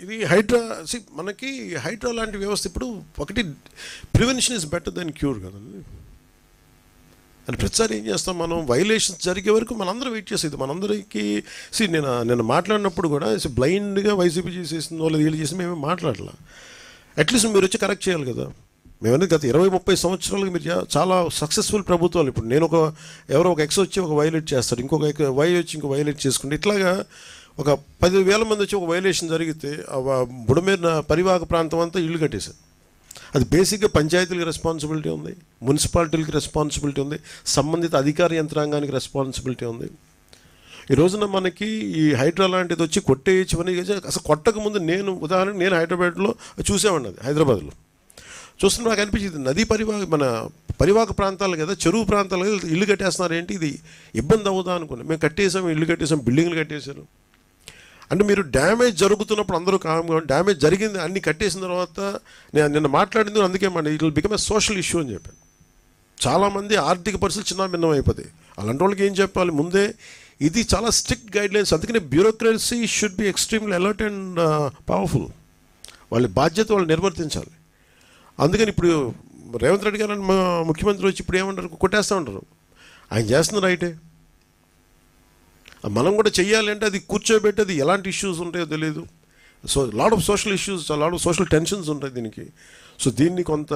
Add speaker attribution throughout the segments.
Speaker 1: ఇది హైడ్రా మనకి హైడ్రా లాంటి వ్యవస్థ ఇప్పుడు ఒకటి prevention is better than cure కదండి. అని ప్రతిసారి ఏం చేస్తాం మనం, వైలేషన్స్ జరిగే వరకు మనందరం వెయిట్ చేసేది. మనందరికీ నేను మాట్లాడినప్పుడు కూడా బ్లైండ్గా వైసీపీ చేసేసిందో లేదా వీళ్ళు చేసి మేమే మాట్లాడాల. అట్లీస్ట్ మీరు వచ్చి కరెక్ట్ చేయాలి కదా. మేమనేది గత 20-30 సంవత్సరాలుగా మీరు చాలా సక్సెస్ఫుల్ ప్రభుత్వాలు. ఇప్పుడు నేను ఎవరో ఒక ఎక్స్ వచ్చి ఒక వైలేట్ చేస్తాడు, ఇంకొక వై వచ్చి ఇంకో వైలేట్ చేసుకుంటే ఇట్లాగా ఒక 10,000 మంది వచ్చి ఒక వైలేషన్ జరిగితే బుడమేరు పరివాహక ప్రాంతం అంతా ఇల్లు కట్టేశారు. అది బేసిక్గా పంచాయతీలకు రెస్పాన్సిబిలిటీ ఉంది, మున్సిపాలిటీలకి రెస్పాన్సిబిలిటీ ఉంది, సంబంధిత అధికార యంత్రాంగానికి రెస్పాన్సిబిలిటీ ఉంది. ఈ రోజున మనకి ఈ హైడ్రా లాంటిది వచ్చి కొట్టేయచ్చని అసలు కొట్టక ముందు ఉదాహరణకు నేను హైదరాబాద్లో చూసేవాడిని. అది హైదరాబాద్లో చూస్తున్నా నాకు అనిపించింది నదీ పరివాహక ప్రాంతాలు కదా, చెరువు ప్రాంతాలు కదా, ఇల్లు కట్టేస్తున్నారు ఏంటి, ఇది ఇబ్బంది అవుదా అనుకున్నాం. మేము కట్టేసాం, ఇల్లు కట్టేసాం, బిల్డింగ్లు కట్టేశారు. అంటే మీరు డ్యామేజ్ జరుగుతున్నప్పుడు అందరూ కామ్గా, డ్యామేజ్ జరిగింది అన్ని కట్టేసిన తర్వాత నేను నిన్న మాట్లాడింది అందుకే it will become a social issue అని చెప్పాను. చాలామంది ఆర్థిక పరిస్థితులు చిన్న భిన్నం అయిపోతాయి. అలాంటి వాళ్ళకి ఏం చెప్పాలి ముందే, ఇది చాలా స్ట్రిక్ట్ గైడ్లైన్స్. అందుకనే bureaucracy should be extremely alert and powerful. వాళ్ళ బాధ్యత వాళ్ళు నిర్వర్తించాలి. అందుకని ఇప్పుడు రేవంత్ రెడ్డి గారు ముఖ్యమంత్రి వచ్చి ఇప్పుడు ఏమంటారు, కొట్టేస్తూ ఉంటారు. ఆయన చేస్తున్న రైటే, మనం కూడా చెయ్యాలి. అంటే అది కూర్చోబెట్టి అది ఎలాంటి ఇష్యూస్ ఉంటాయో తెలియదు. So lot of social issues, lot of social tensions ఉంటాయి దీనికి. సో దీన్ని కొంత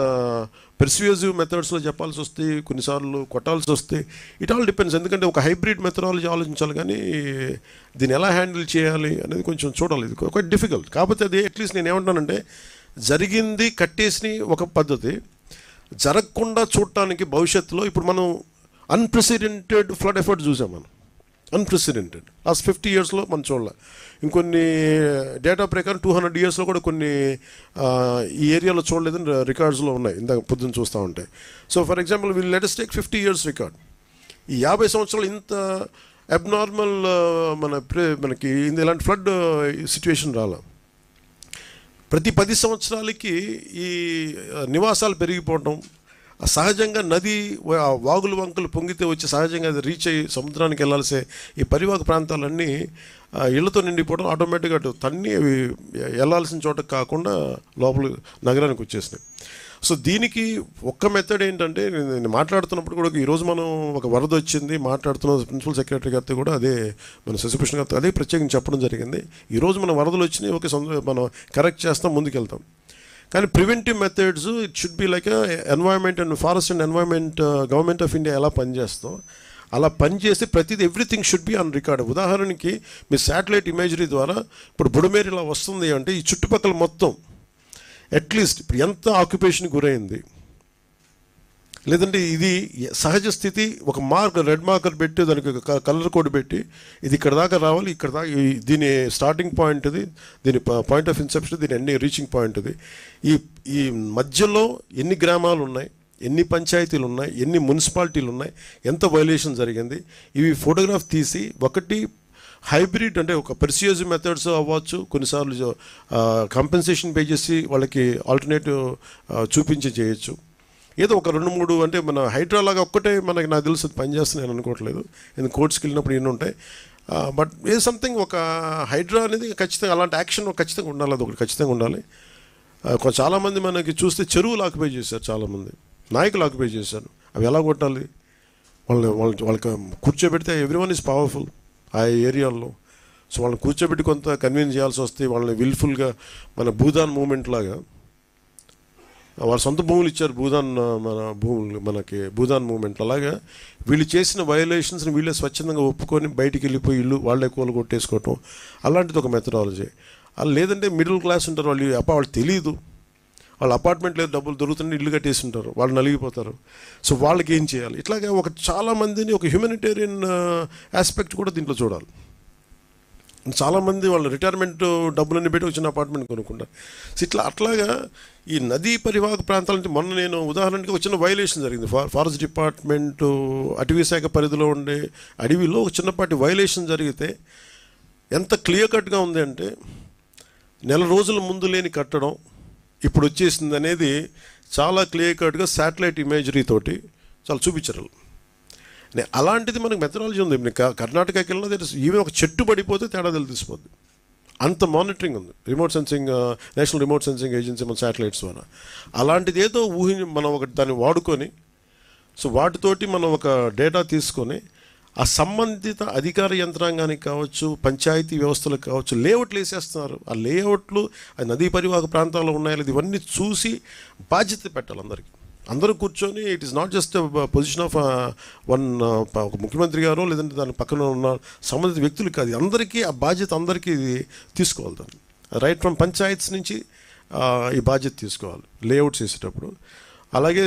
Speaker 1: పెర్స్యూజివ్ మెథడ్స్లో చెప్పాల్సి వస్తే, కొన్నిసార్లు కొట్టాల్సి వస్తే, ఇట్ ఆల్ డిపెండ్స్. ఎందుకంటే ఒక హైబ్రిడ్ మెథడాలజీ ఆలోచించాలి, కానీ దీన్ని ఎలా హ్యాండిల్ చేయాలి అనేది కొంచెం చూడాలి. ఇది ఒక డిఫికల్ట్. కాకపోతే అది అట్లీస్ట్ నేను ఏమంటానంటే, జరిగింది కట్టేసి ఒక పద్ధతి, జరగకుండా చూడటానికి భవిష్యత్తులో ఇప్పుడు మనం అన్ప్రెసిడెంటెడ్ ఫ్లడ్ ఎఫర్ట్ చూసాం. మనం అన్ప్రెసిడెంటెడ్ లాస్ట్ 50 yearsలో మనం చూడాలి. ఇంకొన్ని డేటా ప్రకారం 200 yearsలో కూడా కొన్ని ఈ ఏరియాలో చూడలేదని రికార్డ్స్లో ఉన్నాయి. ఇందాక పొద్దున్న చూస్తూ ఉంటాయి. So for example let us take 50 years record. ఈ 50 సంవత్సరాలు ఇంత అబ్నార్మల్ మనకి ఇలాంటి ఫ్లడ్ సిచ్యువేషన్ రాలా. ప్రతి 10 సంవత్సరాలకి ఈ నివాసాలు పెరిగిపోవడం, సహజంగా నది వాగులు వంకలు పొంగితే వచ్చి సహజంగా అది రీచ్ అయ్యి సముద్రానికి వెళ్ళాల్సే ఈ పరివాహక ప్రాంతాలన్నీ ఇళ్లతో నిండిపోవడం, ఆటోమేటిక్గా అటు తన్ని అవి వెళ్ళాల్సిన చోట కాకుండా లోపల నగరానికి వచ్చేసినాయి. సో దీనికి ఒక్క మెథడ్ ఏంటంటే, నేను మాట్లాడుతున్నప్పుడు కూడా ఈరోజు మనం ఒక వరద వచ్చింది మాట్లాడుతున్న ప్రిన్సిపల్ సెక్రటరీ గారితో కూడా అదే, మన శశిభూషణ్ గారితో అదే ప్రత్యేకంగా చెప్పడం జరిగింది. ఈరోజు మనం వరదలు వచ్చినాయి, ఓకే మనం కరెక్ట్ చేస్తాం, ముందుకెళ్తాం. కానీ preventive methods it should be like environment and forest and environment government of India ఎలా పనిచేస్తాం అలా పనిచేసి ప్రతిదీ everything should be on record. ఉదాహరణకి మీ శాటిలైట్ ఇమేజరీ ద్వారా ఇప్పుడు బుడమేరు ఇలా వస్తుంది అంటే ఈ చుట్టుపక్కల మొత్తం అట్లీస్ట్ ఇప్పుడు ఎంత ఆక్యుపేషన్కి గురైంది, లేదంటే ఇది సహజ స్థితి ఒక రెడ్ మార్కర్ పెట్టి దానికి కలర్ కోడ్ పెట్టి ఇది ఇక్కడ దాకా రావాలి, ఇక్కడ దాకా దీని స్టార్టింగ్ పాయింట్ ఇది, దీని పాయింట్ ఆఫ్ ఇన్సెప్షన్, దీని ఎన్ని రీచింగ్ పాయింట్ ఇది, ఈ మధ్యలో ఎన్ని గ్రామాలు ఉన్నాయి, ఎన్ని పంచాయతీలు ఉన్నాయి, ఎన్ని మున్సిపాలిటీలు ఉన్నాయి, ఎంత వైలేషన్ జరిగింది, ఇవి ఫోటోగ్రాఫ్ తీసి ఒకటి హైబ్రిడ్ అంటే ఒక పెర్స్యూజివ్ మెథడ్స్ అవ్వచ్చు, కొన్నిసార్లు కంపెన్సేషన్ పే చేసి వాళ్ళకి ఆల్టర్నేటివ్ చూపించి చేయొచ్చు. ఏదో ఒక 2-3 అంటే మన హైడ్రా లాగా ఒక్కటే నాకు తెలుసు పనిచేస్తుంది నేను అనుకోవట్లేదు. ఎందుకు కోర్ట్స్కి వెళ్ళినప్పుడు ఎన్ని ఉంటాయి. బట్ ఏ సంథింగ్ ఒక హైడ్రా అనేది ఖచ్చితంగా అలాంటి యాక్షన్ ఖచ్చితంగా ఉండాలి, అది ఒకటి ఖచ్చితంగా ఉండాలి. చాలామంది మనకి చూస్తే చెరువులు ఆక్యుపై చేశారు, చాలామంది నాయకులు ఆక్యుపై చేశారు. అవి ఎలా కొట్టాలి, వాళ్ళకి కూర్చోబెడితే ఎవ్రీవన్ ఈజ్ పవర్ఫుల్ ఆ ఏరియాల్లో. సో వాళ్ళని కూర్చోబెట్టి కొంత కన్విన్స్ చేయాల్సి వస్తే వాళ్ళని విల్ఫుల్గా మన భూదాన్ మూమెంట్ లాగా వాళ్ళ సొంత భూములు ఇచ్చారు, మనకి భూదాన్ మూమెంట్. అలాగా వీళ్ళు చేసిన వయలేషన్స్ని వీళ్ళే స్వచ్ఛందంగా ఒప్పుకొని బయటికి వెళ్ళిపోయి ఇల్లు వాళ్ళే కూల కొట్టేసుకోవటం, అలాంటిది ఒక మెథడాలజీ. అలా లేదంటే మిడిల్ క్లాస్ ఉంటారు, వాళ్ళు తెలియదు, వాళ్ళ అపార్ట్మెంట్లో డబ్బులు దొరుకుతుంటే ఇల్లు కట్టేసి ఉంటారు, వాళ్ళు నలిగిపోతారు. సో వాళ్ళకి ఏం చేయాలి, ఇట్లాగే చాలామందిని ఒక హ్యూమనిటేరియన్ ఆస్పెక్ట్ కూడా దీంట్లో చూడాలి. చాలామంది వాళ్ళు రిటైర్మెంట్ డబ్బులన్నీ పెట్టి వచ్చిన అపార్ట్మెంట్ కొనుక్కుంటారు. సో అట్లాగా ఈ నదీ పరివాహక ప్రాంతాల నుంచి మొన్న నేను ఉదాహరణకి ఒక చిన్న వైలేషన్ జరిగింది. ఫారెస్ట్ డిపార్ట్మెంటు అటవీ శాఖ పరిధిలో ఉండే అడవిలో ఒక చిన్నపాటి వైలేషన్ జరిగితే ఎంత క్లియర్ కట్గా ఉంది అంటే, నెల రోజుల ముందు లేని కట్టడం ఇప్పుడు వచ్చేసింది అనేది చాలా క్లియర్ కట్గా శాటిలైట్ ఇమేజరీ తోటి చాలా చూపించారు. అలాంటిది మనకు మెథడాలజీ ఉంది. కర్ణాటకకి వెళ్ళినా ఈవెన్ ఒక చెట్టు పడిపోతే తేడా తెలిసిపోద్ది. అంత మానిటరింగ్ ఉంది remote sensing, national remote sensing agency మన శాటిలైట్స్ ద్వారా. అలాంటిది ఏదో మనం దాన్ని వాడుకొని, సో వాటితోటి మనం ఒక డేటా తీసుకొని ఆ సంబంధిత అధికార యంత్రాంగానికి కావచ్చు, పంచాయతీ వ్యవస్థలకు కావచ్చు, లేఅవుట్లు వేసేస్తున్నారు. ఆ లేఅవుట్లు నదీ పరివాహక ప్రాంతాల్లో ఉన్నాయో ఇవన్నీ చూసి బాధ్యత పెట్టాలి అందరికీ. అందరూ కూర్చొని it is not just position of ఒక ముఖ్యమంత్రి గారో లేదంటే దాని పక్కన ఉన్న సంబంధిత వ్యక్తులు కాదు, అందరికీ ఆ బాధ్యత అందరికీ తీసుకోవాలి. దాన్ని రైట్ ఫ్రమ్ పంచాయత్స్ నుంచి ఈ బాధ్యత తీసుకోవాలి లేఅవుట్స్ వేసేటప్పుడు. అలాగే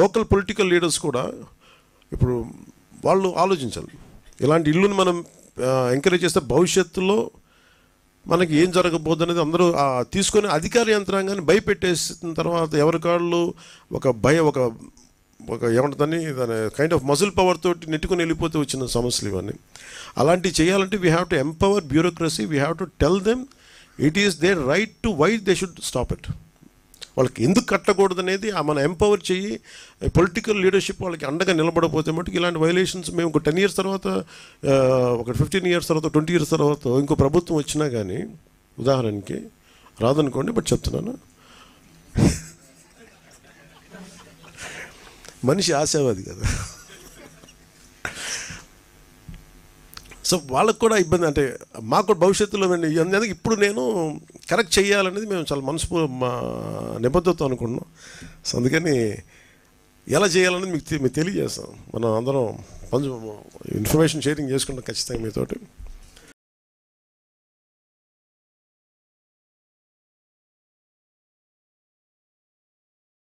Speaker 1: లోకల్ పొలిటికల్ లీడర్స్ కూడా ఇప్పుడు వాళ్ళు ఆలోచించాలి. ఇలాంటి ఇల్లుని మనం ఎంకరేజ్ చేస్తే భవిష్యత్తులో మనకి ఏం జరగబోద్దు అనేది అందరూ తీసుకొని అధికార యంత్రాంగాన్ని భయపెట్టేసిన తర్వాత ఎవరికాళ్ళు ఒక ఏమంటుందని దాని కైండ్ ఆఫ్ మజిల్ పవర్ తోటి నెట్టుకొని వెళ్ళిపోతే వచ్చిన సమస్యలు ఇవన్నీ. అలాంటివి చేయాలంటే we have to empower bureaucracy, we have to tell them it is their right to why they should stop it. వాళ్ళకి ఎందుకు కట్టకూడదు అనేది మనం ఎంపవర్ చెయ్యి. పొలిటికల్ లీడర్షిప్ వాళ్ళకి అండగా నిలబడకపోతే మటుకు ఇలాంటి వైలేషన్స్ మేము ఒక 10 years తర్వాత, ఒక 15 years తర్వాత, 20 years తర్వాత ఇంకో ప్రభుత్వం వచ్చినా కానీ ఉదాహరణకి రాదనుకోండి, బట్ చెప్తున్నాను, మనిషి ఆశావాది కదా. సో వాళ్ళకు కూడా ఇబ్బంది, అంటే మాకు కూడా భవిష్యత్తులో అందుకే ఇప్పుడు నేను కరెక్ట్ చేయాలనేది మేము చాలా నిబద్ధతతో అనుకున్నాం. సో అందుకని ఎలా చేయాలనేది మీకు తెలియజేస్తాం. మనం అందరం ఇన్ఫర్మేషన్ షేరింగ్ చేసుకుంటాం ఖచ్చితంగా మీతోటి.